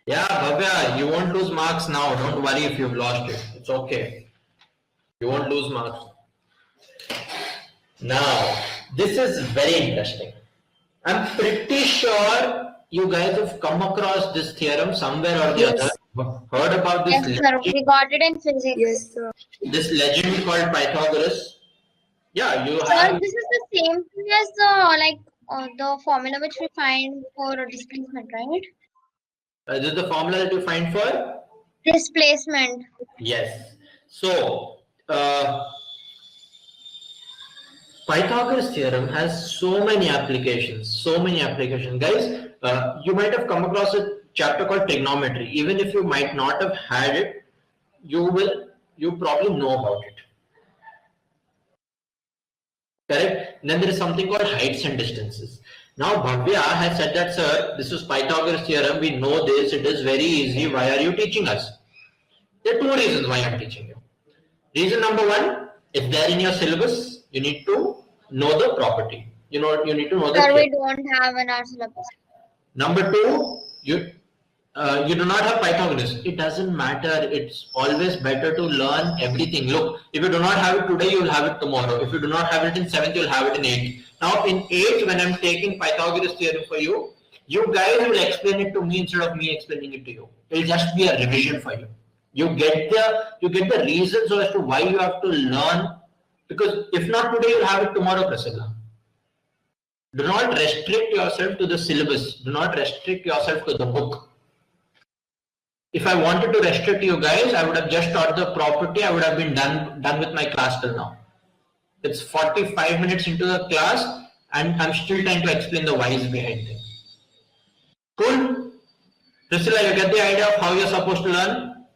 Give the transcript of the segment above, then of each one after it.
Yeah, Bhavya, you won't lose marks now. Don't worry if you've lost it. It's okay. You won't lose marks. Now, this is very interesting. I'm pretty sure you guys have come across this theorem somewhere or the other. Yes. Heard about this Yes, sir. We got it in physics. Yes, sir. this legend called Pythagoras. Yeah, you Sir, have. this is the same thing as the formula which we find for displacement, right? This is the formula that you find for? Displacement. Yes. So, Pythagoras theorem has so many applications, Guys, you might have come across a chapter called trigonometry. Even if you might not have had it, you probably know about it. Correct? And then there is something called heights and distances. Now Bhavya has said that, sir, this is Pythagoras theorem, we know this, it is very easy, why are you teaching us? There are two reasons why I am teaching you. Reason number one, if they are in your syllabus, you need to know the property. You need to know the Sir, theorem. we don't have in our syllabus. Number two, you do not have Pythagoras. It doesn't matter. It's always better to learn everything. Look, if you do not have it today, you will have it tomorrow. If you do not have it in 7th, you will have it in 8th. Now in 8th, when I'm taking Pythagoras theorem for you, you guys will explain it to me instead of me explaining it to you. It will just be a revision for you. You get the reasons as to why you have to learn, because if not today, you'll have it tomorrow, Priscilla. Do not restrict yourself to the syllabus. Do not restrict yourself to the book. If I wanted to restrict you guys, I would have just taught the property. I would have been done with my class till now. It's 45 minutes into the class and I'm still trying to explain the whys behind things. Cool? Priscilla, you get the idea of how you're supposed to learn?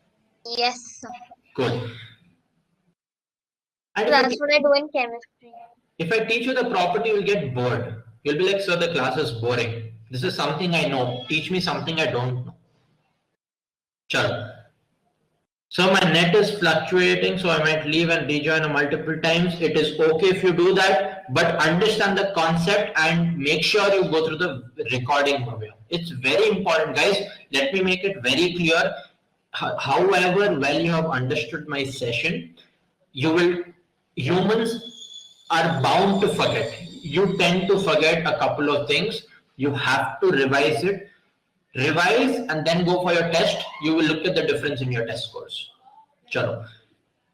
Yes, sir. Good. And That's what I do in chemistry. if I teach you the property, you'll get bored. You'll be like, sir, the class is boring. This is something I know. Teach me something I don't know. Chalo. So my net is fluctuating, so I might leave and rejoin multiple times. It is okay if you do that, but understand the concept and make sure you go through the recording. It's very important, guys. Let me make it very clear. However well you have understood my session, humans are bound to forget. You tend to forget a couple of things. You have to revise it. Revise and then go for your test. You will look at the difference in your test scores. Chalo.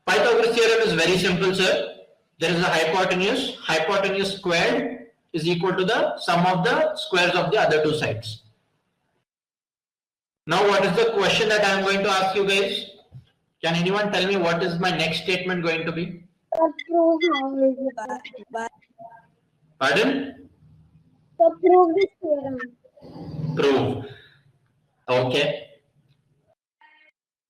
Pythagoras theorem is very simple, sir. There is a hypotenuse. Hypotenuse squared is equal to the sum of the squares of the other two sides. Now, what is the question that I am going to ask you guys? Can anyone tell me what is my next statement going to be? Prove Pardon? prove this theorem. Prove. Okay.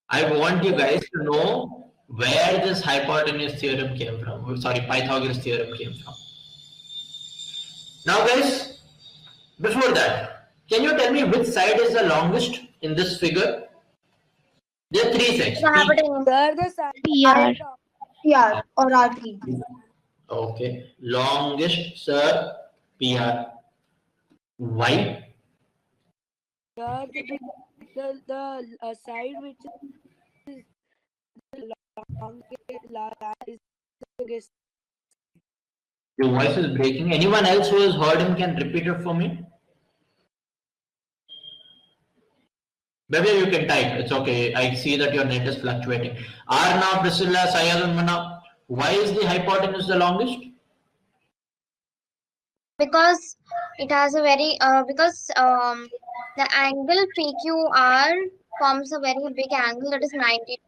I want you guys to know where this hypotenuse theorem came from. Sorry, Pythagoras theorem came from. Now guys, before that, can you tell me which side is the longest in this figure? There are three sides. PR or RT. Okay. Longest, sir, PR. Why? The side which is longest. Your voice is breaking. Anyone else who has heard him can repeat it for me? Maybe you can type. It's okay. I see that your net is fluctuating. Arna, Priscilla, Sayal, and Mana. Why is the hypotenuse the longest? Because it has a very the angle PQR forms a very big angle, that is 90.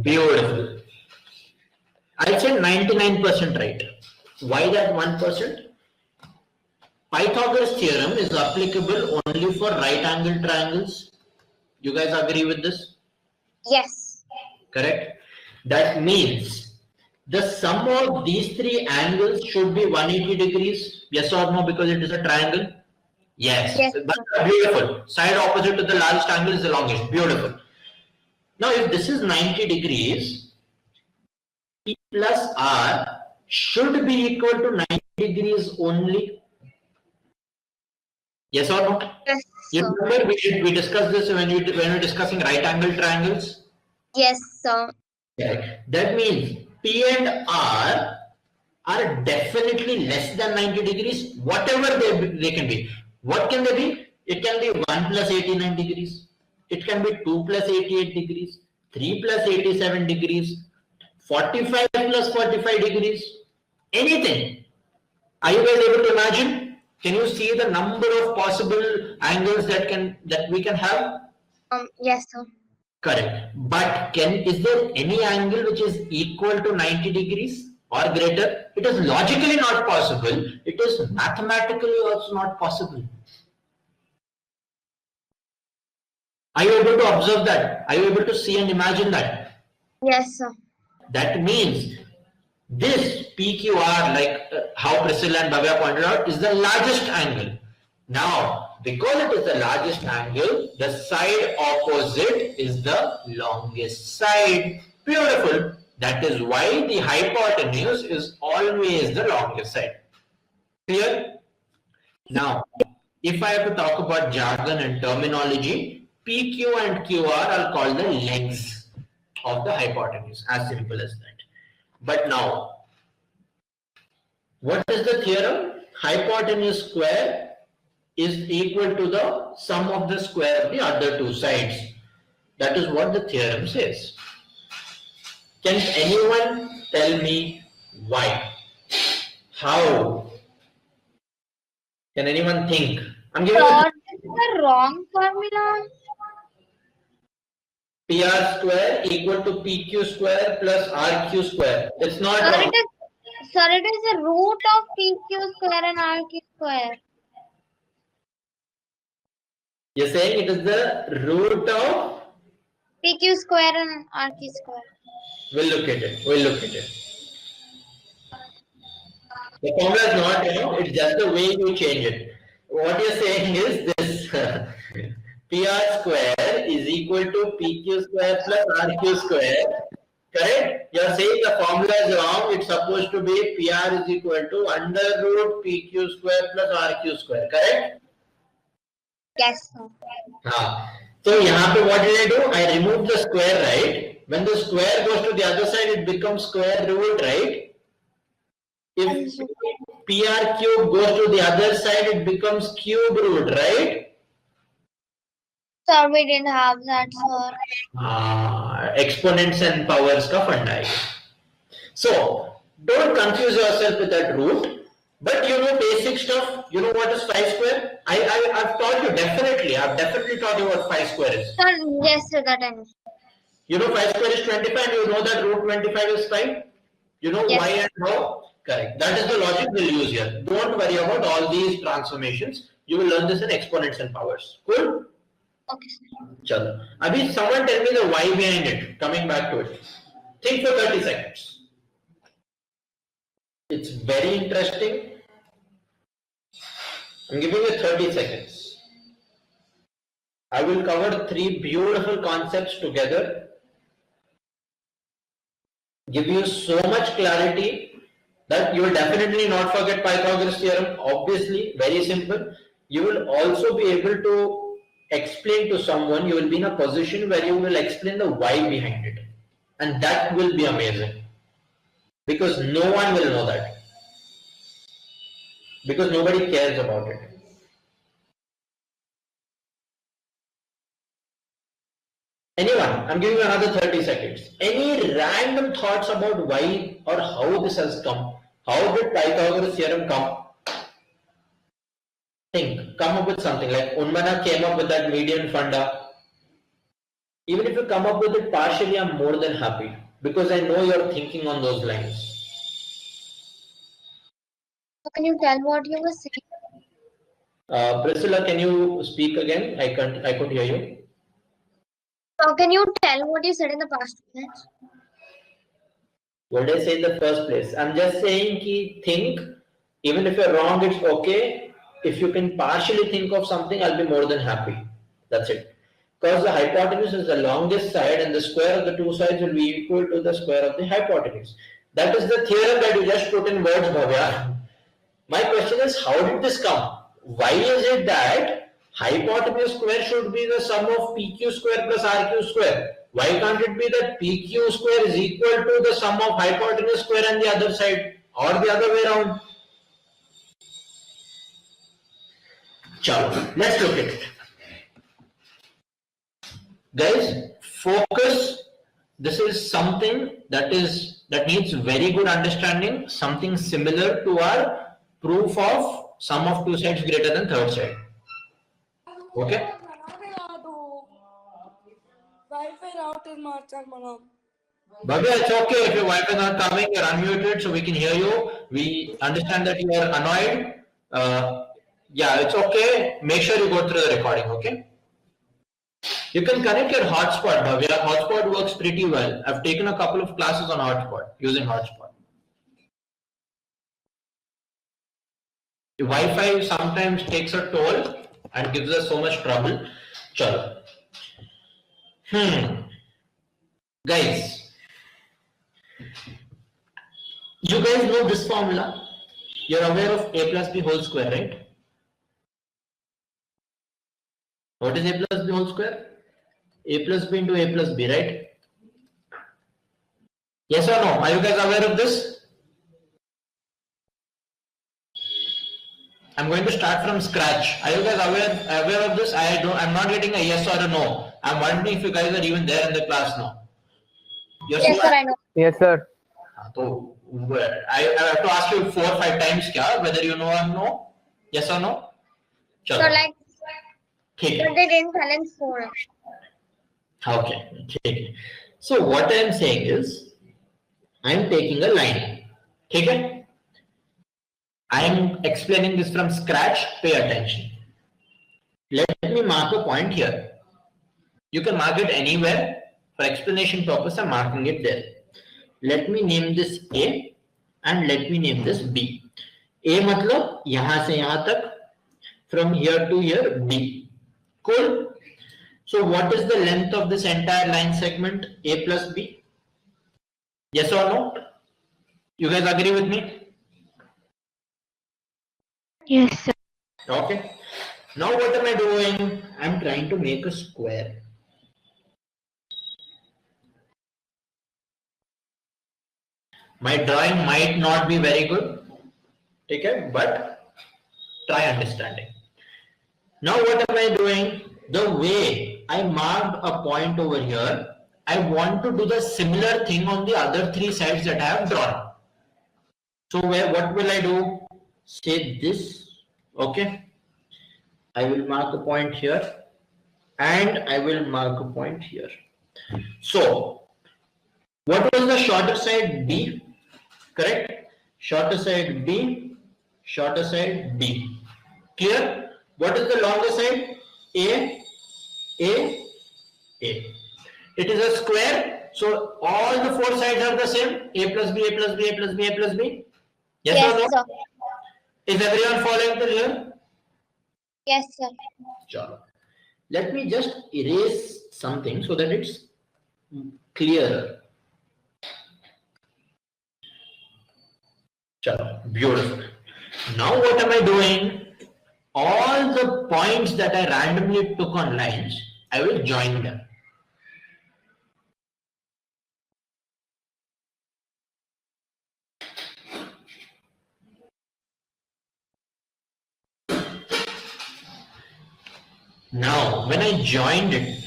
Beautiful. I said 99% right. Why that 1%? Pythagoras theorem is applicable only for right angle triangles. You guys agree with this? Yes. Correct. That means the sum of these three angles should be 180 degrees. Yes or no, because it is a triangle? Yes. That's beautiful. Side opposite to the largest angle is the longest. Beautiful. Now, if this is 90 degrees, P plus R should be equal to 90 degrees only. Yes or no? Yes. You sir. remember we discussed this when we were discussing right angle triangles? Yes, sir. Correct. That means P and R are definitely less than 90 degrees, whatever they can be. What can they be? It can be 1 plus 89 degrees. It can be 2 plus 88 degrees, 3 plus 87 degrees, 45 plus 45 degrees, anything. Are you guys able to imagine? Can you see the number of possible angles that we can have? Yes, sir. Correct. But is there any angle which is equal to 90 degrees or greater? It is logically not possible. It is mathematically also not possible. Are you able to observe that? Are you able to see and imagine that? Yes, sir. That means this PQR, like how Priscilla and Bhavya pointed out, is the largest angle. Now, because it is the largest angle, the side opposite is the longest side. Beautiful. That is why the hypotenuse is always the longest side. Clear? Now, if I have to talk about jargon and terminology, PQ and QR are called the legs of the hypotenuse. As simple as that. But now, what is the theorem? Hypotenuse square is equal to the sum of the square of the other two sides. That is what the theorem says. Can anyone tell me why? How? Can anyone think? I'm giving Sir, this is the wrong formula. PR square equal to PQ square plus RQ square. It's not Sir, wrong. it is the root of PQ square and RQ square. You're saying it is the root of? PQ square and RQ square. We'll look at it. We'll look at it. The formula is not wrong. It's just the way you change it. What you're saying is this. PR square is equal to PQ square plus RQ square. Correct? You're saying the formula is wrong. It's supposed to be PR is equal to under root PQ square plus RQ square. Correct? Yes, sir. So here what did I do? I removed the square, right? When the square goes to the other side, it becomes square root, right? If PR cube goes to the other side, it becomes cube root, right? Sir, we didn't have that, sir. Exponents and powers ka funda hai. So, don't confuse yourself with that root. But you know basic stuff. You know what is 5 square? I've taught you definitely. I've definitely taught you what 5 square is. Sir, yes, sir, that I know. You know 5 square is 25. You know that root 25 is 5. You know Yes. why and how? Correct. That is the logic we'll use here. Don't worry about all these transformations. You will learn this in exponents and powers. Cool? Okay, sir. Chalo. Abhi, someone tell me the why behind it. Coming back to it. Think for 30 seconds. It's very interesting. I'm giving you 30 seconds. I will cover 3 beautiful concepts together. Give you so much clarity that you will definitely not forget Pythagoras theorem. Obviously, very simple. You will also be able to explain to someone. You will be in a position where you will explain the why behind it. And that will be amazing. Because no one will know that. Because nobody cares about it. Anyone, I'm giving you another 30 seconds. Any random thoughts about why or how this has come? How did Pythagoras theorem come? Think, come up with something like Unmana came up with that median funda. Even if you come up with it partially, I'm more than happy because I know you're thinking on those lines. So can you tell what you were saying? Priscilla, can you speak again? I could hear you. So can you tell what you said in the past minutes? What did I say in the first place? I'm just saying ki think, even if you're wrong, it's okay. If you can partially think of something, I'll be more than happy. That's it. Because the hypotenuse is the longest side and the square of the two sides will be equal to the square of the hypotenuse. That is the theorem that you just put in words, Bhavya. My question is, how did this come? Why is it that Hypotenuse square should be the sum of PQ square plus RQ square. Why can't it be that PQ square is equal to the sum of hypotenuse square and the other side, or the other way around? Chalo, let's look at it. Guys, focus. This is something that needs very good understanding, something similar to our proof of sum of two sides greater than third side. Okay? Wi-Fi router marchal manam. Bhavya, it's okay if your Wi-Fi is not coming, you're unmuted so we can hear you. We understand that you are annoyed. Yeah, it's okay. Make sure you go through the recording, okay? You can connect your hotspot, Bhavya. Hotspot works pretty well. I've taken a couple of classes on hotspot, using hotspot. The Wi-Fi sometimes takes a toll and gives us so much trouble. Chalo. Guys, you guys know this formula. You're aware of a plus b whole square, right? What is a plus b whole square? A plus b into a plus b, right? Yes or no? Are you guys aware of this? I'm going to start from scratch. Are you guys aware of this? I'm not getting a yes or a no. I'm wondering if you guys are even there in the class now. Yes, sir, I know. Yes, sir. So I have to ask you 4 or 5 times whether you know or no. Yes or no? So like, Okay. but they didn't balance 4. Okay. So what I am saying is, I am taking a line. Okay? I am explaining this from scratch. Pay attention. Let me mark a point here. You can mark it anywhere. For explanation purpose, I'm marking it there. Let me name this A and let me name this B. A matlab yahan se yahan tak, from here to here B. Cool. So what is the length of this entire line segment A plus B? Yes or no? You guys agree with me? Yes, sir. Okay. Now what am I doing? I'm trying to make a square. My drawing might not be very good, okay, but try understanding. Now what am I doing? The way I marked a point over here, I want to do the similar thing on the other 3 sides that I have drawn. So what will I do? Say this, okay. I will mark a point here and I will mark a point here. So what was the shorter side? B, correct? Shorter side B, shorter side B. Clear? What is the longer side? A. It is a square, so all the 4 sides are the same. A plus B, A plus B, A plus B, A plus B. Yes or no? Sir. Is everyone following till here? Yes, sir. Chalo. Let me just erase something so that it's clearer. Chalo. Beautiful. Now what am I doing? All the points that I randomly took on lines, I will join them. Now, when I joined it,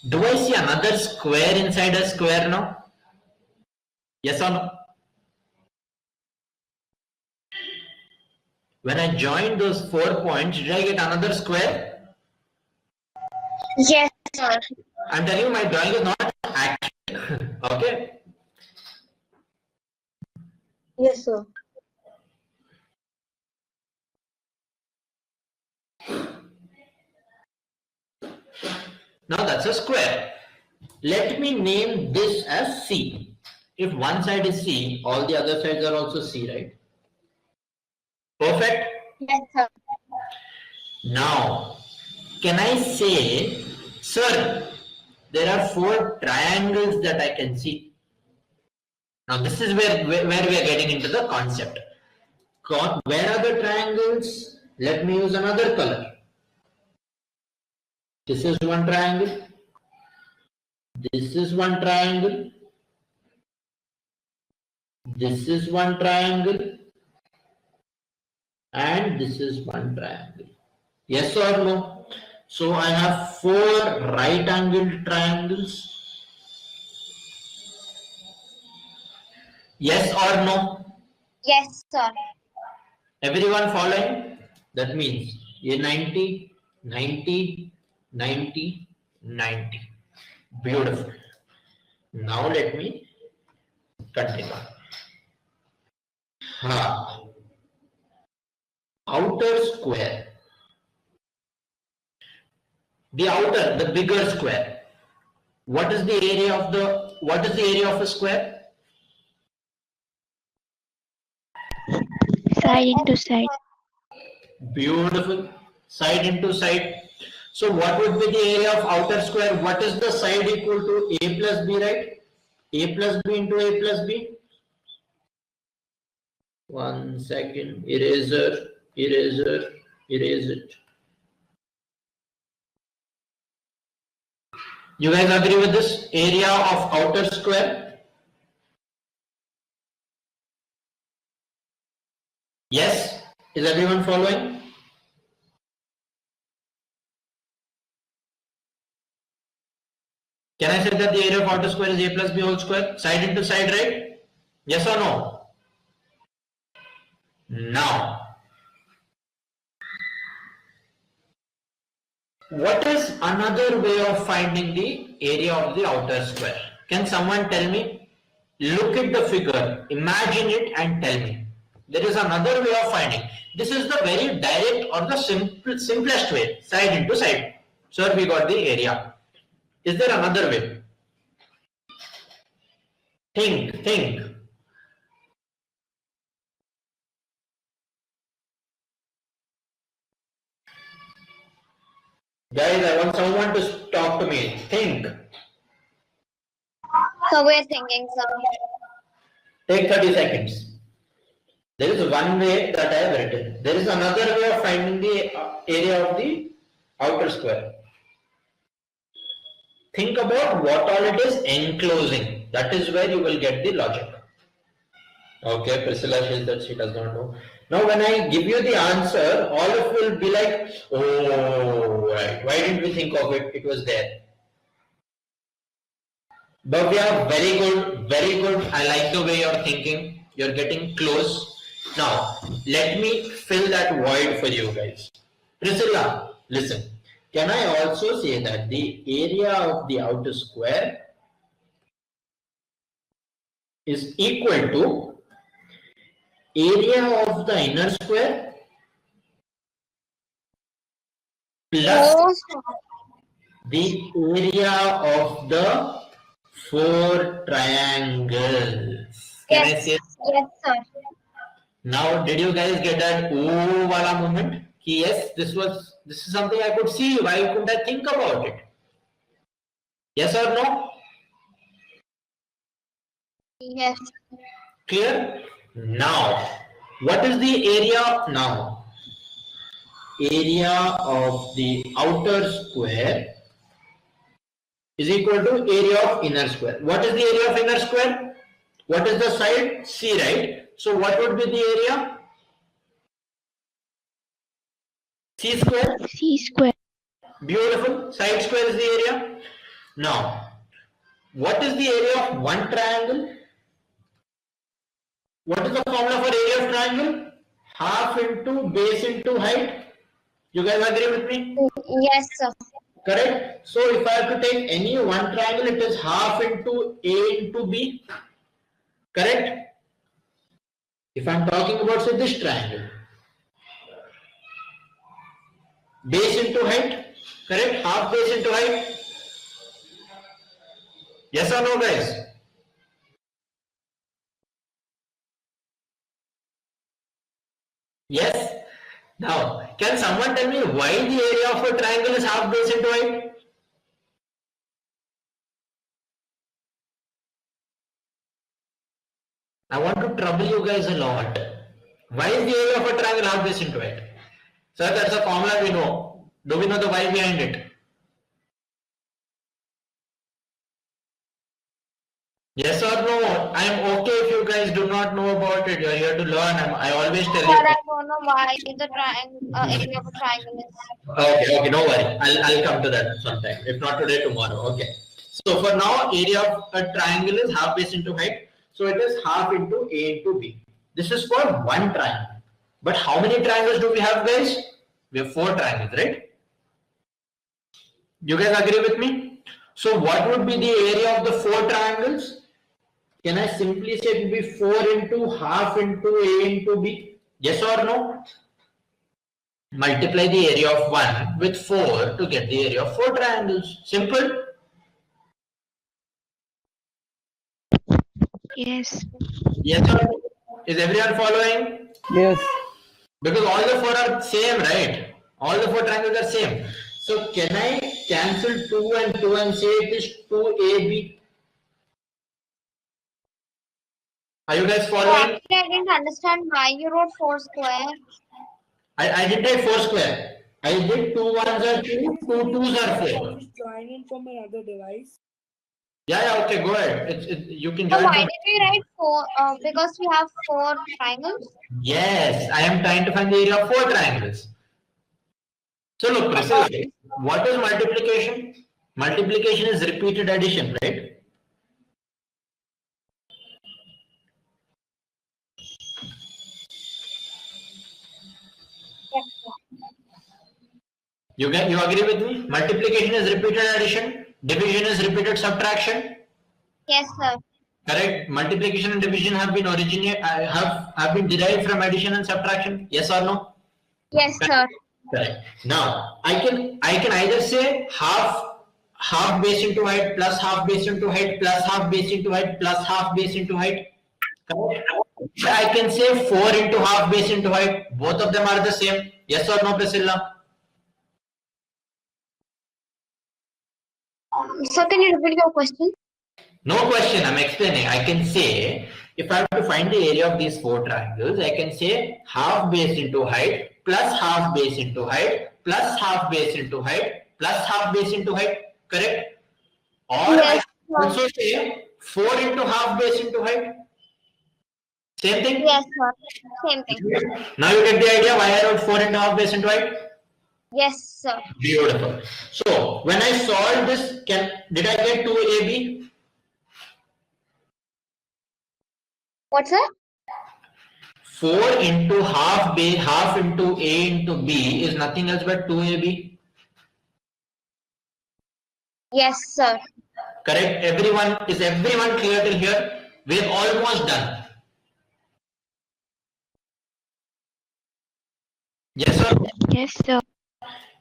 do I see another square inside a square now? Yes or no? When I joined those 4 points, did I get another square? Yes, sir. I'm telling you, my drawing is not accurate. Okay? Yes, sir. Now that's a square. Let me name this as C. If one side is C, all the other sides are also C, right? Perfect? Yes, sir. Now, can I say, sir, there are 4 triangles that I can see. Now this is where we are getting into the concept. Where are the triangles? Let me use another color. This is one triangle. This is one triangle. This is one triangle. And this is one triangle. Yes or no? So I have 4 right angled triangles. Yes or no? Yes, sir. Everyone following? That means a 90, 90, 90, 90. Beautiful. Now let me continue. Outer square. The outer, the bigger square. What is the area of a square? Side into side. Beautiful. Side into side. So what would be the area of outer square? What is the side equal to? A plus B, right? A plus B into A plus B. 1 second. Eraser, eraser, erase it. You guys agree with this? Area of outer square? Yes? Is everyone following? Can I say that the area of outer square is A plus B whole square? Side into side, right? Yes or no? Now, what is another way of finding the area of the outer square? Can someone tell me? Look at the figure, imagine it and tell me. There is another way of finding. This is the very direct or the simplest way, side into side. Sir, we got the area. Is there another way? Think. Guys, I want someone to talk to me. Think. So we're thinking, sir. Take 30 seconds. There is one way that I have written. There is another way of finding the area of the outer square. Think about what all it is enclosing. That is where you will get the logic. Okay, Priscilla says that she does not know. Now when I give you the answer, all of you will be like, oh, right. Why didn't we think of it? It was there. Bhavya, very good, very good. I like the way you're thinking. You're getting close. Now, let me fill that void for you guys. Priscilla, listen. Can I also say that the area of the outer square is equal to area of the inner square plus the area of the 4 triangles. Can I say? Yes, sir. Now, did you guys get that ooh wala moment? Yes, this is something I could see. Why couldn't I think about it? Yes or no? Yes. Clear? Now, what is the area now? Area of the outer square is equal to area of inner square. What is the area of inner square? What is the side? C, right? So what would be the area? C square? C square. Beautiful. Side square is the area. Now, what is the area of one triangle? What is the formula for area of triangle? Half into base into height. You guys agree with me? Yes, sir. Correct? So if I have to take any one triangle, it is half into A into B. Correct? If I am talking about say this triangle, base into height, correct? Half base into height. Yes or no, guys? Yes. Now, can someone tell me why the area of a triangle is half base into height? I want to trouble you guys a lot. Why is the area of a triangle half base into height? Sir, that's a formula we know. Do we know the why behind it? Yes or no? I am okay if you guys do not know about it. You are here to learn. I always tell But you. I don't know why the triangle area of a triangle is. Okay, no worry. I'll come to that sometime. If not today, tomorrow. Okay. So for now, area of a triangle is half base into height. So it is half into A into B. This is for one triangle. But how many triangles do we have, guys? We have 4 triangles, right? You guys agree with me? So what would be the area of the 4 triangles? Can I simply say it will be 4 into half into A into B? Yes or no? Multiply the area of 1 with 4 to get the area of 4 triangles. Simple. Yes. Yes or no? Is everyone following? Yes. Because all the 4 are same, right? All the 4 triangles are same. So can I cancel 2 and 2 and say it is 2AB? Are you guys So following? actually, I didn't understand why you wrote 4 square. I didn't write 4 square. I did 2 ones are 2, 2 twos are 4. Just join in from another device. Yeah, okay, go ahead. You can So join. why From... did we write 4? Because we have 4 triangles. Yes, I am trying to find the area of 4 triangles. So look, Priscilla, what is multiplication? Multiplication is repeated addition, right? Yes, You agree with me? Multiplication is repeated addition, division is repeated subtraction. yes, sir. Correct. Multiplication and division have been have been derived from addition and subtraction. Yes or no? Yes, sir. Correct. Now I can either say half base into height plus half base into height plus half base into height plus half base into height. Correct. I can say 4 into half base into height. Both of them are the same. Yes or no, Priscilla? So can you repeat your question? No question, I'm explaining. I can say, if I have to find the area of these 4 triangles, I can say half base into height plus half base into height plus half base into height plus half base into height. Correct? Or Yes, I can also say 4 into half base into height. Same thing? Yes, sir. Same thing. Now you get the idea why I wrote 4 into half base into height? Yes, sir. Beautiful. So when I solve this, did I get 2AB? What's that? 4 into half into A into B is nothing else but 2AB. Yes, sir. Correct? Is everyone clear till here? We're almost done. Yes, sir? Yes, sir.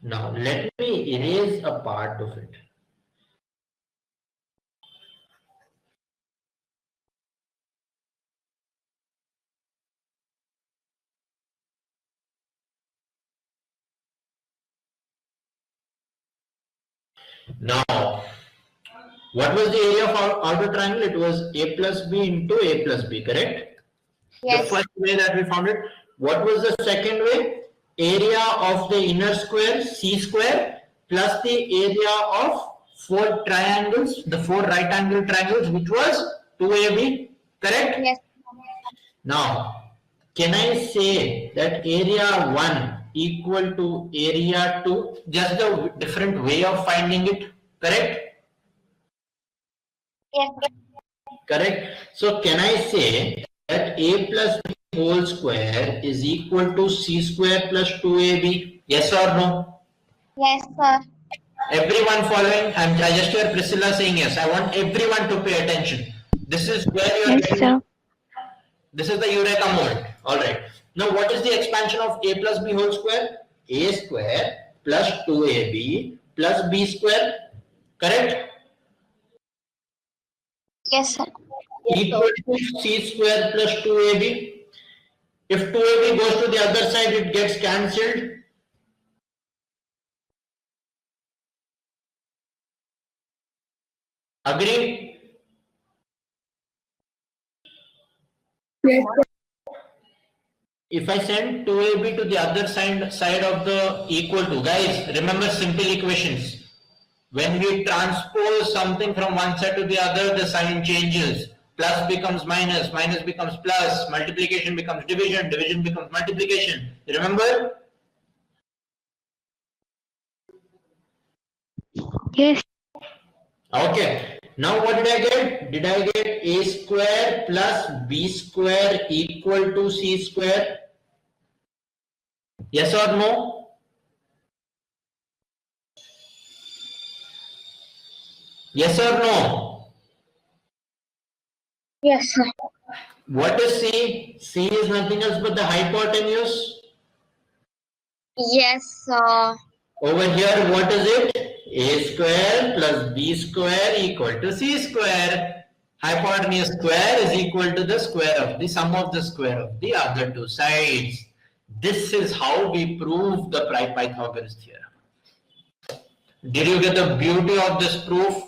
Now let me erase a part of it. Now, what was the area of our outer triangle? It was A plus B into A plus B, correct? Yes. The first way that we found it. What was the second way? Area of the inner square, C square, plus the area of 4 triangles, the 4 right angle triangles, which was 2AB, correct? Yes. Now, can I say that area 1 equal to area 2? Just the different way of finding it, correct? Yes. Correct. So can I say that A plus B whole square is equal to C square plus 2AB? Yes or no? Yes, sir. Everyone following? I just hear Priscilla saying yes. I want everyone to pay attention. This is where you are Yes, getting. sir. This is the Eureka moment. All right. Now, what is the expansion of A plus B whole square? A square plus 2AB plus B square. Correct? Yes, sir. Equal to C square plus 2AB. If 2AB goes to the other side, it gets cancelled. Agree? Yes, If I send 2AB to the other side of the equal to, guys, remember simple equations. When we transpose something from one side to the other, the sign changes. Plus becomes minus, minus becomes plus, multiplication becomes division, division becomes multiplication. You remember? Yes. Okay. Now what did I get? Did I get a square plus b square equal to c square? Yes or no? Yes or no? Yes, sir. What is c? C is nothing else but the hypotenuse. Yes, sir. Over here, what is it? A square plus b square equal to c square. Hypotenuse square is equal to the square of the sum of the square of the other two sides. This is how we prove the Pythagoras theorem. Did you get the beauty of this proof?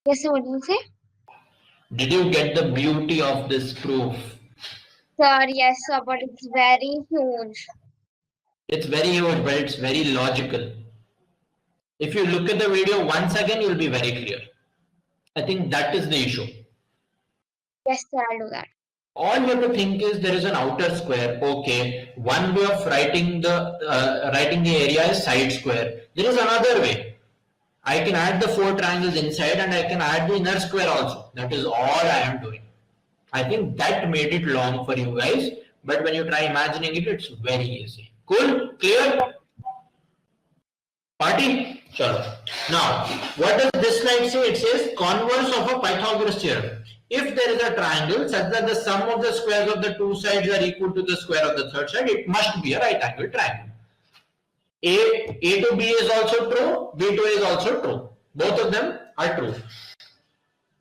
Yes, sir. What did you say? Did you get the beauty of this proof? Sir, yes, sir, but it's very huge. It's very huge, but it's very logical. If you look at the video once again, you'll be very clear. I think that is the issue. Yes, sir, I'll do that. All you have to think is there is an outer square. Okay, one way of writing the area is side square. There is another way. I can add the four triangles inside and I can add the inner square also. That is all I am doing. I think that made it long for you guys, but when you try imagining it, it's very easy. Cool? Clear? Party? Sure. Now, what does this slide say? It says converse of a Pythagoras theorem. If there is a triangle such that the sum of the squares of the two sides are equal to the square of the third side, it must be a right angle triangle. A to B is also true, B to A is also true. Both of them are true.